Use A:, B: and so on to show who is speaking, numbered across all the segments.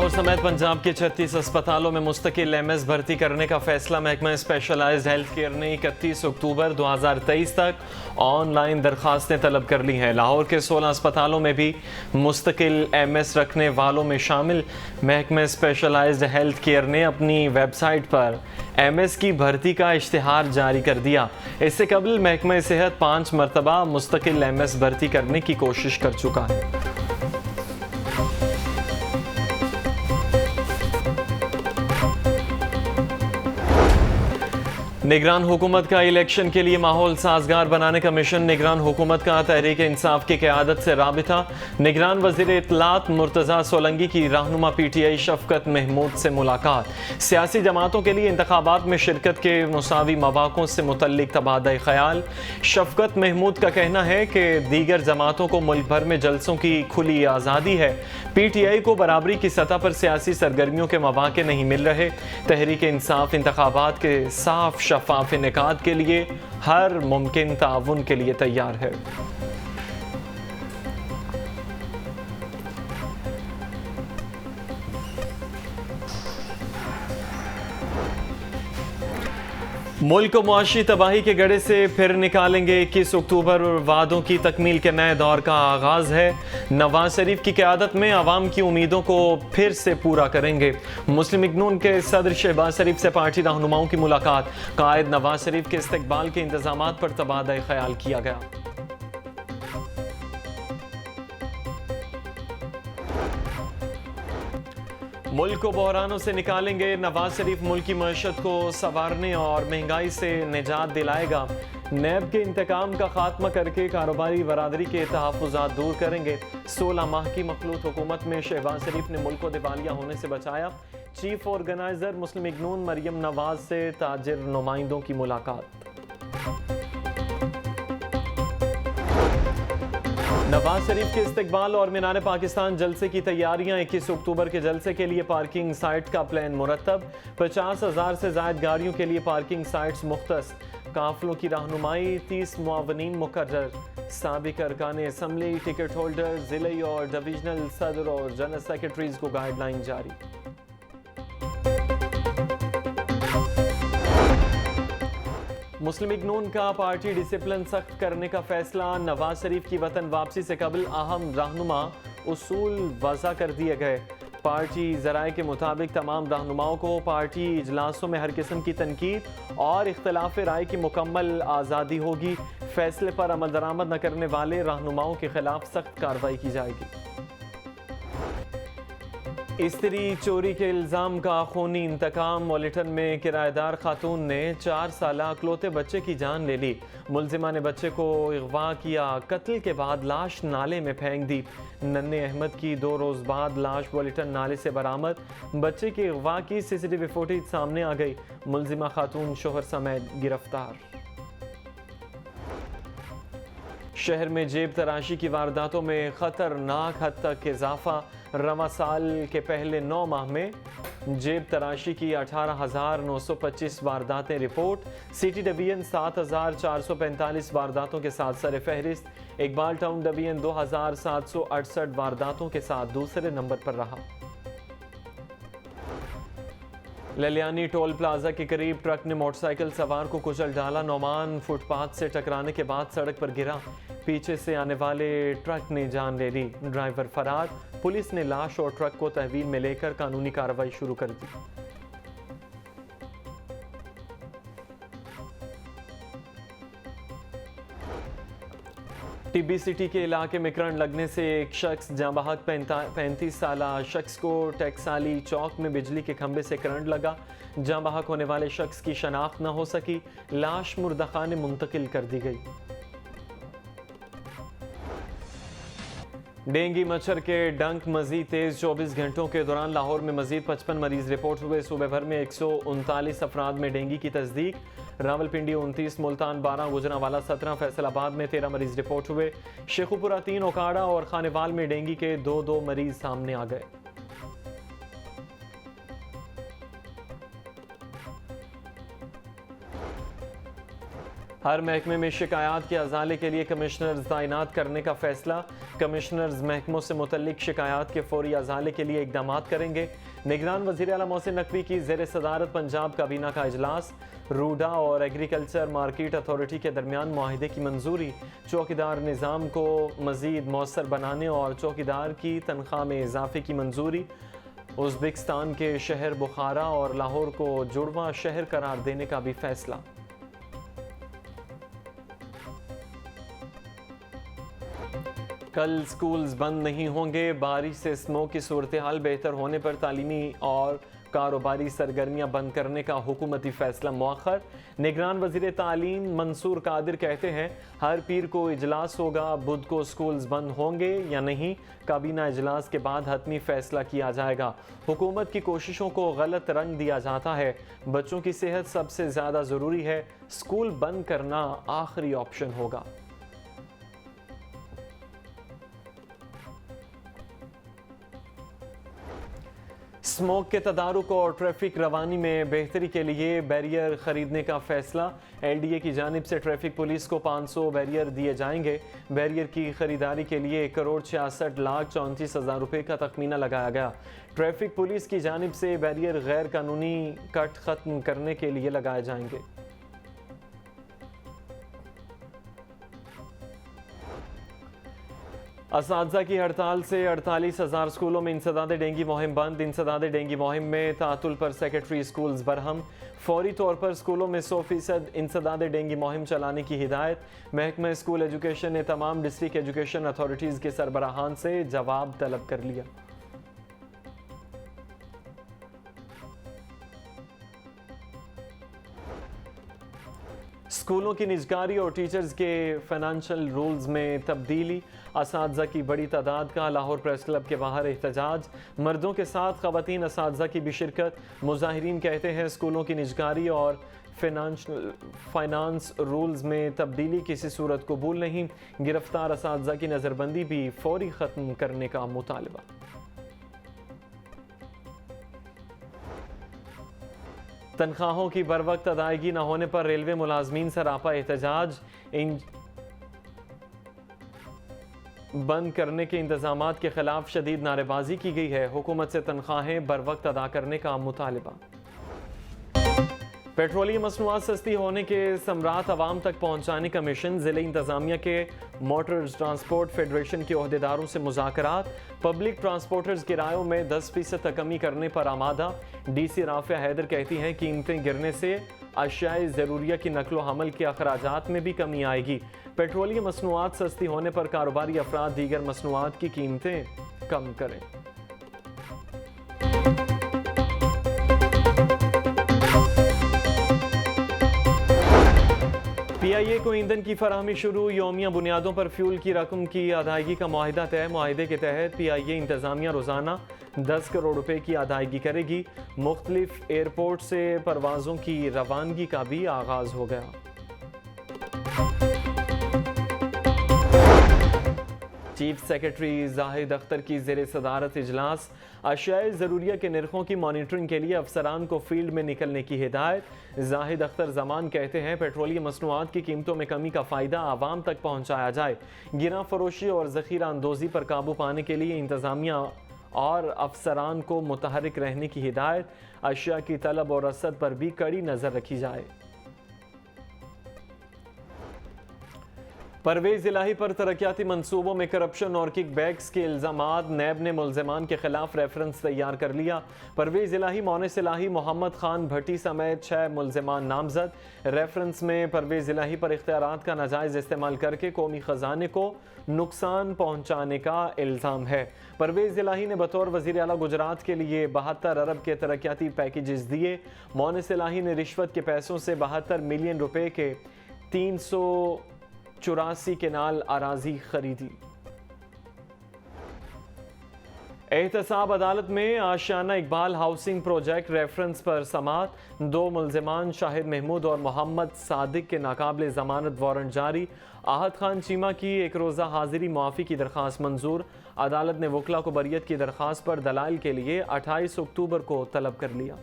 A: लाहौर समेत पंजाब के 36 अस्पतालों में मुस्तकिल एमएस भर्ती करने का फैसला महकमा स्पेशलाइज्ड हेल्थ केयर ने 31 अक्टूबर 2023 तक ऑनलाइन दरखास्तें तलब कर ली हैं। लाहौर के 16 अस्पतालों में भी मुस्तकिल एमएस रखने वालों में शामिल महकमा स्पेशलाइज्ड हेल्थ केयर ने अपनी वेबसाइट पर एमएस की भर्ती का इश्तिहार जारी कर दिया। इससे कबल महकमा सेहत 5 मरतबा मुस्तकिल एमएस भर्ती करने की कोशिश कर चुका है। निगरान हुकूमत का इलेक्शन के लिए माहौल साजगार बनाने का मिशन। निगरान हुकूमत का तहरीक इंसाफ की क़यादत से राबिता। निगरान वज़ीर इत्तलात मुर्तज़ा सोलंकी की रहनुमा पीटीआई शफकत महमूद से मुलाकात। सियासी जमातों के लिए इंतखाबात में शिरकत के मुसावी मवाक़ों से मुतल्लिक तबादला ख्याल। शफकत महमूद का कहना है कि दीगर जमातों को मुल्क भर में जलसों की खुली आज़ादी है। पीटीआई को बराबरी की सतह पर सियासी सरगर्मियों के मौक़े नहीं मिल रहे। तहरीक इंसाफ इंतखाबात के साफ शफाफ इनेकाद के लिए हर मुमकिन ताउन के लिए तैयार है। मुल्क को मुआशी तबाही के गड़े से फिर निकालेंगे। 21 अक्टूबर और वादों की तकमील के नए दौर का आगाज है। नवाज शरीफ की क़यादत में आवाम की उम्मीदों को फिर से पूरा करेंगे। मुस्लिम लीग नून के सदर शहबाज शरीफ से पार्टी रहनुमाओं की मुलाकात। कायद नवाज शरीफ के इस्तकबाल के इंतजामात पर तबादला ख्याल किया गया। मुल्क को बहरानों से निकालेंगे। नवाज शरीफ मुल्क की मईशत को संवारने और महंगाई से निजात दिलाएगा। नैब के इंतकाम का खात्मा करके कारोबारी बरादरी के तहफ़्फ़ुज़ात दूर करेंगे। 16 माह की मखलूत हुकूमत में शहबाज शरीफ ने मुल्क को दिवालिया होने से बचाया। चीफ ऑर्गेनाइजर मुस्लिम लीग नून मरियम नवाज से ताजिर नुमाइंदों की मुलाकात। नवाज शरीफ के इस्तकबाल और मीनार पाकिस्तान जलसे की तैयारियां। 21 अक्टूबर के जलसे के लिए पार्किंग साइट का प्लान मुरतब। 50,000 से ज़ायद गाड़ियों के लिए पार्किंग साइट्स मुख्तस। काफिलों की रहनुमाई। 30 मुआवनीन मुकर्रर। साबिक अरकान असम्बली, टिकट होल्डर, ज़िले और डिविजनल सदर और जनरल सेक्रेटरीज को गाइडलाइन जारी। मुस्लिम लीग नून का पार्टी डिसिप्लिन सख्त करने का फैसला। नवाज शरीफ की वतन वापसी से कबल अहम रहनुमा उसूल वज़ा कर दिए गए। पार्टी ज़राए के मुताबिक तमाम रहनुमाओं को पार्टी इजलासों में हर किस्म की तनकीद और इख्तलाफ राय की मुकम्मल आज़ादी होगी। फैसले पर अमल दरामद न करने वाले रहनुमाओं के खिलाफ सख्त कार्रवाई की जाएगी। स्त्री चोरी के इल्ज़ाम का खूनी इंतकाम। वॉलेटन में किराएदार खातून ने 4 साल अकलौते बच्चे की जान ले ली। मुलजिमा ने बच्चे को अगवा किया। कत्ल के बाद लाश नाले में फेंक दी। नन्हे अहमद की 2 रोज़ बाद लाश वॉलेटन नाले से बरामद। बच्चे की अगवा की सीसीटीवी फुटेज सामने आ गई। मुलजिमा खातून शोहर समेत गिरफ्तार। शहर में जेब तराशी की वारदातों में खतरनाक हद तक इजाफा। रवा साल के पहले 9 माह में जेब तराशी की 18,925 वारदातें रिपोर्ट। सिटी डिवीजन 7,445 वारदातों के साथ सर फहरिस्त। इकबाल टाउन डिवीजन 2,768 वारदातों के साथ दूसरे नंबर पर रहा। ललियानी टोल प्लाजा के करीब ट्रक ने मोटरसाइकिल सवार को कुचल डाला। नौमान फुटपाथ से टकराने के बाद सड़क पर गिरा। पीछे से आने वाले ट्रक ने जान ले ली। ड्राइवर फरार। पुलिस ने लाश और ट्रक को तहवील में लेकर कानूनी कार्रवाई शुरू कर दी। टिब्बी सिटी के इलाके में करंट लगने से एक शख्स जाँ बहक 35 साल शख्स को टैक्साली चौक में बिजली के खंभे से करंट लगा। जाँ बहक होने वाले शख्स की शनाख्त न हो सकी। लाश मुर्दखाने मुंतकिल कर दी गई। डेंगू मच्छर के डंक मजीद तेज। 24 घंटों के दौरान लाहौर में मजीद 55 मरीज रिपोर्ट हुए। सूबे भर में 139 अफराद में डेंगू की तस्दीक। रावलपिंडी 29, मुल्तान 12, गुजरांवाला 17, फैसलाबाद में 13 मरीज रिपोर्ट हुए। शेखुपुरा 3, ओकाड़ा और खानेवाल में डेंगू के 2 मरीज सामने आ गए। हर महकमे में शिकायत के अजाले के लिए कमिश्नर्स तैनात करने का फैसला। कमिश्नर्स महकमों से मुतल्लिक शिकायत के फौरी अजाले के लिए इकदाम करेंगे। निगरान वज़ीर आला मोहसिन नकवी की ज़ेर सदारत पंजाब काबीना का इजलास। रूडा और एग्रीकल्चर मार्केट अथॉरिटी के दरमियान मुआहिदे की मंजूरी। चौकीदार निज़ाम को मज़ीद मौसर बनाने और चौकीदार की तनख्वाह में इजाफे की मंजूरी। उज़्बेकिस्तान के शहर बुखारा और लाहौर को जुड़वा शहर करार देने का भी फैसला। कल स्कूल्स बंद नहीं होंगे। बारिश से स्मोक की सूरत हाल बेहतर होने पर तालीमी और कारोबारी सरगर्मियां बंद करने का हुकूमती फैसला मौखर। निगरान वज़ीर तालीम मंसूर कादिर कहते हैं हर पीर को इजलास होगा, बुध को स्कूल्स बंद होंगे या नहीं, काबीना इजलास के बाद हतमी फैसला किया जाएगा। हुकूमत की कोशिशों को गलत रंग दिया जाता है। बच्चों की सेहत सबसे ज़्यादा ज़रूरी है, स्कूल बंद करना आखिरी ऑप्शन होगा। स्मोक के तदारुक और ट्रैफिक रवानी में बेहतरी के लिए बैरियर खरीदने का फैसला। LDA की जानिब से ट्रैफिक पुलिस को 500 बैरियर दिए जाएंगे। बैरियर की खरीदारी के लिए 1,66,34,34,000 रुपये का तखमीना लगाया गया। ट्रैफिक पुलिस की जानिब से बैरियर गैर कानूनी कट खत्म करने के लिए लगाए जाएंगे। असातिज़ा की हड़ताल से 48,000 स्कूलों में इंसदाद डेंगू मुहिम बंद। इंसदाद डेंगू मुहिम में तातुल पर सेक्रेटरी स्कूल्स बरहम। फौरी तौर पर स्कूलों में 100% इंसदाद डेंगू मुहिम चलाने की हिदायत। महकमा स्कूल एजुकेशन ने तमाम डिस्ट्रिक्ट एजुकेशन अथॉरिटीज़ के सरबराहान से जवाब तलब कर लिया। स्कूलों की निजकारी और टीचर्स के फाइनेंशियल रूल्स में तब्दीली। असातिज़ा की बड़ी तादाद का लाहौर प्रेस क्लब के बाहर एहतजाज। मर्दों के साथ ख़वातीन असातिज़ा की भी शिरकत। मुज़ाहिरीन कहते हैं स्कूलों की निजकारी और फाइनेंस रूल्स में तब्दीली किसी सूरत कबूल नहीं। गिरफ्तार असातिज़ा की नज़रबंदी भी फौरी ख़त्म करने का मुतालबा। तनख्वाहों की बरवक्त अदायगी न होने पर रेलवे मुलाजमीन सरापा एहतजाज। बंद करने के इंतजामात के खिलाफ शदीद नारेबाजी की गई है। हुकूमत से तनख्वाहें बरवक्त अदा करने का मुतालबा। पेट्रोलियम मसनूआत सस्ती होने के समरात अवाम तक पहुँचाने का मिशन। ज़िले इंतजामिया के मोटर ट्रांसपोर्ट फेडरेशन के ओहदेदारों से मुज़ाकरात। पब्लिक ट्रांसपोर्टर्स किरायों में 10% तक कमी करने पर आमादा। DC राफिया हैदर कहती हैं कीमतें गिरने से अशियाए ज़रूरिया की नकलो हमल के अखराजात में भी कमी आएगी। पेट्रोलियम मसनूआत सस्ती होने पर कारोबारी अफराद दीगर मसनूआत की कीमतें कम करें। PIA को ईंधन की फराहमी शुरू। यौमिया बुनियादों पर फ्यूल की रकम की अदायगी का मुआहिदा तय। मुआहिदे के तहत PIA इंतजामिया रोजाना 10 करोड़ रुपए की अदायगी करेगी। मुख्तलिफ एयरपोर्ट से परवाजों की रवानगी का भी आगाज हो गया। चीफ सेक्रेटरी जाहिद अख्तर की ज़ेर सदारत इजलास। अशियाए ज़रूरिया के निर्खों की मॉनिटरिंग के लिए अफसरान को फील्ड में निकलने की हिदायत। जाहिद अख्तर जमान कहते हैं पेट्रोलियम मसनूआत की कीमतों में कमी का फ़ायदा आवाम तक पहुँचाया जाए। गिरा फरोशी और ज़ख़ीरा अंदोज़ी पर काबू पाने के लिए इंतज़ामिया और अफसरान को मुतहरिक रहने की हिदायत। अशिया की तलब और रसद पर भी कड़ी नज़र रखी जाए। परवेज़ इलाही पर तरक्याती मंसूबों में करप्शन और किकबैक्स के इल्ज़ामात। नैब ने मुल्ज़िमान के खिलाफ रेफरेंस तैयार कर लिया। परवेज़ इलाही, मोनिस इलाही, मोहम्मद खान भट्टी समेत 6 मुल्ज़िमान नामजद। रेफरेंस में परवेज़ इलाही पर इख्तियारात का नाजायज़ इस्तेमाल करके कौमी ख़जाने को नुकसान पहुँचाने का इल्ज़ाम है। परवेज़ इलाही ने बतौर वज़ीर आला गुजरात के लिए 72 अरब के तरक्याती पैकेजेस दिए। मोनिस इलाही ने रिश्वत के पैसों से 72 मिलियन रुपए के 384 केनाल अराजी खरीदी। एहतसाब अदालत में आशियाना इकबाल हाउसिंग प्रोजेक्ट रेफरेंस पर समात। 2 मुल्ज़िमान शाहिद महमूद और मोहम्मद सादिक के नाकाबिले ज़मानत वारंट जारी। आहद खान चीमा की 1 रोज़ा हाजिरी मुआफ़ी की दरख्वास्त मंजूर। अदालत ने वकला को बरियत की दरख्वास्त पर दलाइल के लिए 28 अक्टूबर को तलब कर लिया।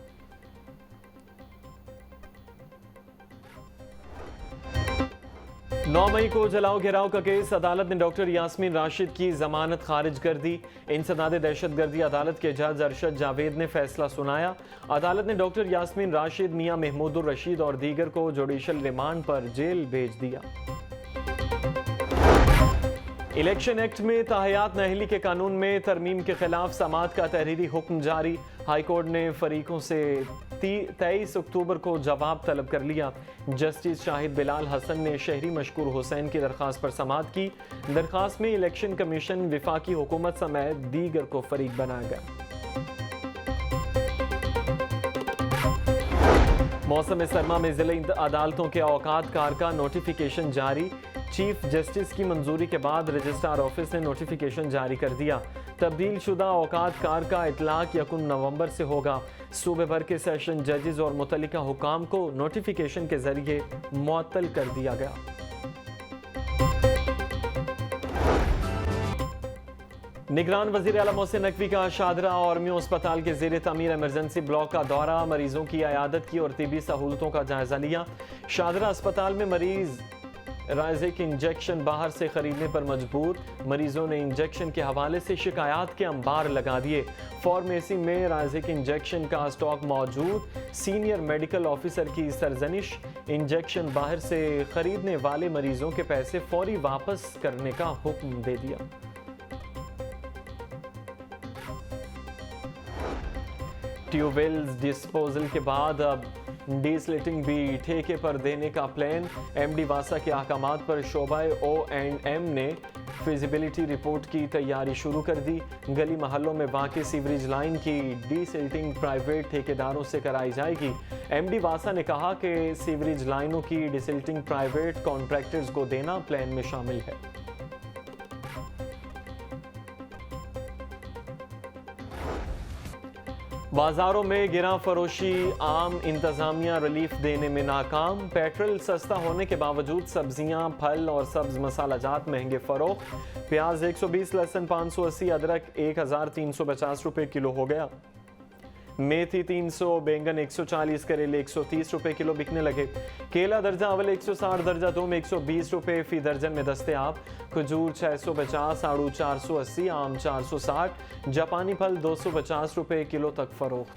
A: 9 मई को जलाओ घेराव का केस, अदालत ने डॉक्टर यास्मीन राशिद की जमानत खारिज कर दी। इंसदाद दहशतगर्दी अदालत के जज अरशद जावेद ने फैसला सुनाया। अदालत ने डॉक्टर यास्मीन राशिद, मियां महमूदुर रशीद और दीगर को जुडिशल रिमांड पर जेल भेज दिया। इलेक्शन एक्ट में ताहयात नहली के कानून में तरमीम के खिलाफ समाअत का तहरीरी हुक्म जारी। हाईकोर्ट ने फरीकों से 23 अक्टूबर को जवाब तलब कर लिया। जस्टिस शाहिद बिलाल हसन ने शहरी मशकूर हुसैन की दरख्वास्त पर समाअत की। दरख्वास्त में इलेक्शन कमीशन, विफाकी हुकूमत समेत दीगर को फरीक बनाया गया। मौसम सरमा में जिले अदालतों के औकात कार का नोटिफिकेशन जारी। चीफ जस्टिस की मंजूरी के बाद रजिस्ट्रार ऑफिस ने नोटिफिकेशन जारी कर दिया। तब्दील शुदा औकात कार का इतलाक 1 नवंबर से होगा। सूबे भर के सेशन जजेस और मुतल्लिका हुकाम को नोटिफिकेशन के जरिए मुअत्तल कर दिया गया। निगरान वज़ीर आला मोहसिन नकवी का शादरा और म्यू अस्पताल के ज़ेरे तमीर इमरजेंसी ब्लॉक का दौरा, मरीजों की अयादत की और तिबी सहूलतों का जायजा लिया। शादरा अस्पताल में मरीज राइजिक इंजेक्शन बाहर से खरीदने पर मजबूर, मरीजों ने इंजेक्शन के हवाले से शिकायत के अंबार लगा दिए। फार्मेसी में राइजिक इंजेक्शन का स्टॉक मौजूद, सीनियर मेडिकल ऑफिसर की सरजनिश। इंजेक्शन बाहर से खरीदने वाले मरीजों के पैसे फौरी वापस करने का हुक्म दे दिया। ट्यूबवेल्स डिस्पोजल के बाद अब डीसलेटिंग भी ठेके पर देने का प्लान। एमडी वासा के अहकामात पर शोबाए O&M ने फिजिबिलिटी रिपोर्ट की तैयारी शुरू कर दी। गली महलों में वाक़ई सीवरेज लाइन की डीसिल्टिंग प्राइवेट ठेकेदारों से कराई जाएगी। एमडी वासा ने कहा कि सीवरेज लाइनों की डीसिल्टिंग प्राइवेट कॉन्ट्रैक्टर्स को देना प्लान में शामिल है। बाजारों में गिरा फरोशी, आम इंतजामिया रिलीफ देने में नाकाम। पेट्रोल सस्ता होने के बावजूद सब्जियां, फल और सब्ज मसालाजात महंगे फरोख्त। प्याज 120, लहसुन 580, अदरक 1350 रुपए किलो हो गया। मेथी 300, बैंगन 140, करेले 130 रुपए किलो बिकने लगे। केला दर्जा अव्वल 160, दर्जा दो में 120 रुपए फी दर्जन में दस्तयाब। खजूर 650, आड़ू 480, आम 460, जापानी फल 250 रुपए किलो तक फरोख्त।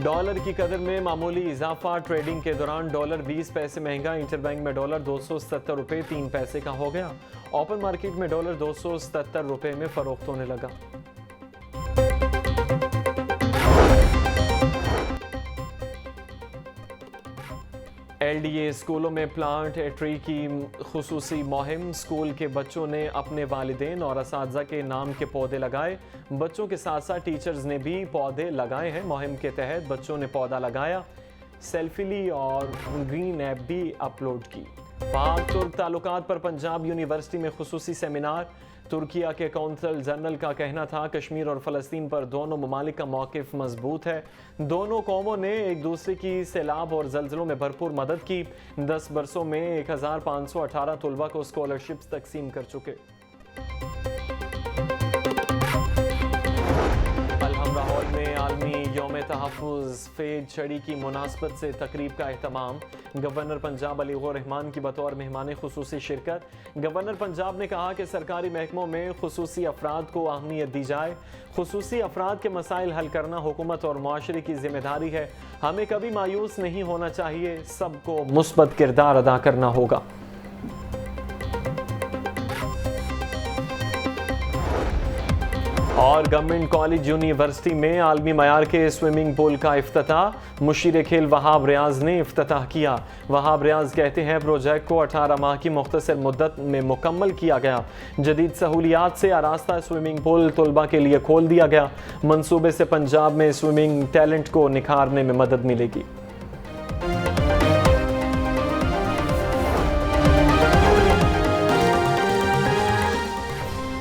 A: डॉलर की कदर में मामूली इजाफा। ट्रेडिंग के दौरान डॉलर 20 पैसे महंगा। इंटरबैंक में डॉलर 270 रुपए 3 पैसे का हो गया। ओपन मार्केट में डॉलर 277 रुपए में फरोख्त होने लगा। LDA स्कूलों में प्लांट ए ट्री की खुसूसी मुहिम। स्कूल के बच्चों ने अपने वालिदैन और असातिज़ा के नाम के पौधे लगाए। बच्चों के साथ साथ टीचर्स ने भी पौधे लगाए हैं। मुहिम के तहत बच्चों ने पौधा लगाया, सेल्फी ली और ग्रीन ऐप भी अपलोड की। पाक तुर्क ताल्लुकात पर पंजाब यूनिवर्सिटी में खुसूसी सेमिनार। तुर्किया के कौंसल जनरल का कहना था कश्मीर और फ़लस्तीन पर दोनों ममालिक का मौक़िफ़ मजबूत है। दोनों कौमों ने एक दूसरे की सैलाब और जल्जलों में भरपूर मदद की। 10 बरसों में 1518 तलबा को स्कॉलरशिप्स तकसीम कर चुके। अलहमरा हॉल में आलमी यौम तहफ़्फ़ुज़ फ़ेज छड़ी की मुनासबत से तकरीब का एहतमाम। गवर्नर पंजाब अली गौहर रहमान की बतौर मेहमान खुसूसी शिरकत। गवर्नर पंजाब ने कहा कि सरकारी महकमों में खुसूसी अफराद को अहमियत दी जाए। खुसूसी अफराद के मसाइल हल करना हुकूमत और मुआशरे की जिम्मेदारी है। हमें कभी मायूस नहीं होना चाहिए, सबको मुस्बत किरदार अदा करना होगा। और गवर्नमेंट कॉलेज यूनिवर्सिटी में आलमी मयार के स्विमिंग पूल का इफ्तिताह। मुशीर खेल वहाब रियाज ने इफ्तिताह किया। वहाब रियाज कहते हैं प्रोजेक्ट को 18 माह की मुख्तसर मुद्दत में मुकम्मल किया गया। जदीद सहूलियात से आरास्ता स्विमिंग पूल तलबा के लिए खोल दिया गया। मंसूबे से पंजाब में स्विमिंग टैलेंट को निखारने में मदद मिलेगी।